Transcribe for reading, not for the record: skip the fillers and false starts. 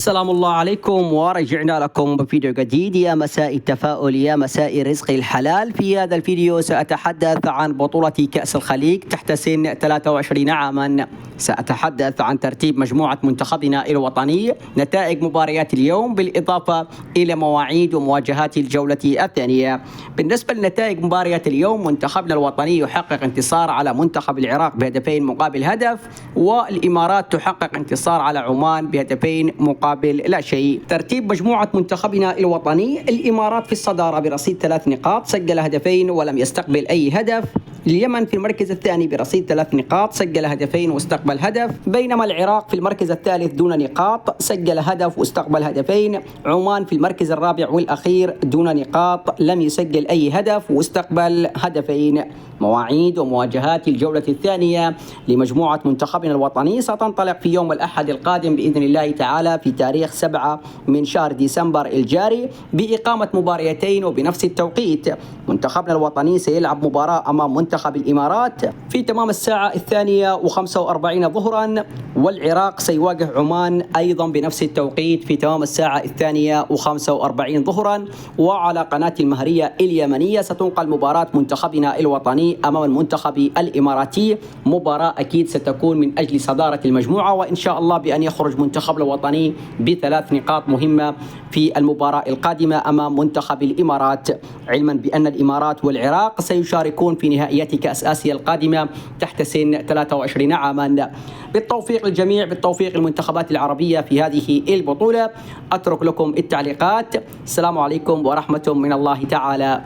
السلام الله عليكم ورجعنا لكم بفيديو جديد. يا مساء التفاؤل، يا مساء رزق الحلال. في هذا الفيديو سأتحدث عن بطولة كأس الخليج تحت سن 23 عاما. سأتحدث عن ترتيب مجموعة منتخبنا الوطني، نتائج مباريات اليوم، بالإضافة إلى مواعيد ومواجهات الجولة الثانية. بالنسبة لنتائج مباريات اليوم، منتخبنا الوطني يحقق انتصار على منتخب العراق بهدفين مقابل هدف، والإمارات تحقق انتصار على عمان بهدفين مقابل لا شيء. ترتيب مجموعة منتخبنا الوطني، الإمارات في الصدارة برصيد 3 نقاط، سجل هدفين ولم يستقبل أي هدف. اليمن في المركز الثاني برصيد 3 نقاط، سجل هدفين واستقبل هدف. بينما العراق في المركز الثالث دون نقاط، سجل هدف واستقبل هدفين. عمان في المركز الرابع والأخير دون نقاط، لم يسجل أي هدف واستقبل هدفين. مواعيد ومواجهات الجولة الثانية لمجموعة منتخبنا الوطني ستنطلق في يوم الأحد القادم بإذن الله تعالى في تاريخ 7 من شهر ديسمبر الجاري، بإقامة مباريتين وبنفس التوقيت. منتخبنا الوطني سيلعب مباراة أمام منتخب الإمارات في تمام الساعة 2:45 ظهرا، والعراق سيواجه عمان أيضا بنفس التوقيت في تمام الساعة 2:45 ظهرا. وعلى قناة المهرية اليمنية ستنقل مباراة منتخبنا الوطني أمام المنتخب الإماراتي، مباراة أكيد ستكون من أجل صدارة المجموعة، وإن شاء الله بأن يخرج منتخب الوطني ب3 نقاط مهمة في المباراة القادمة أمام منتخب الإمارات، علما بأن الإمارات والعراق سيشاركون في نهائيات كأس آسيا القادمة تحت سن 23 عاما. بالتوفيق للجميع، بالتوفيق للمنتخبات العربية في هذه البطولة. أترك لكم التعليقات. السلام عليكم ورحمة من الله تعالى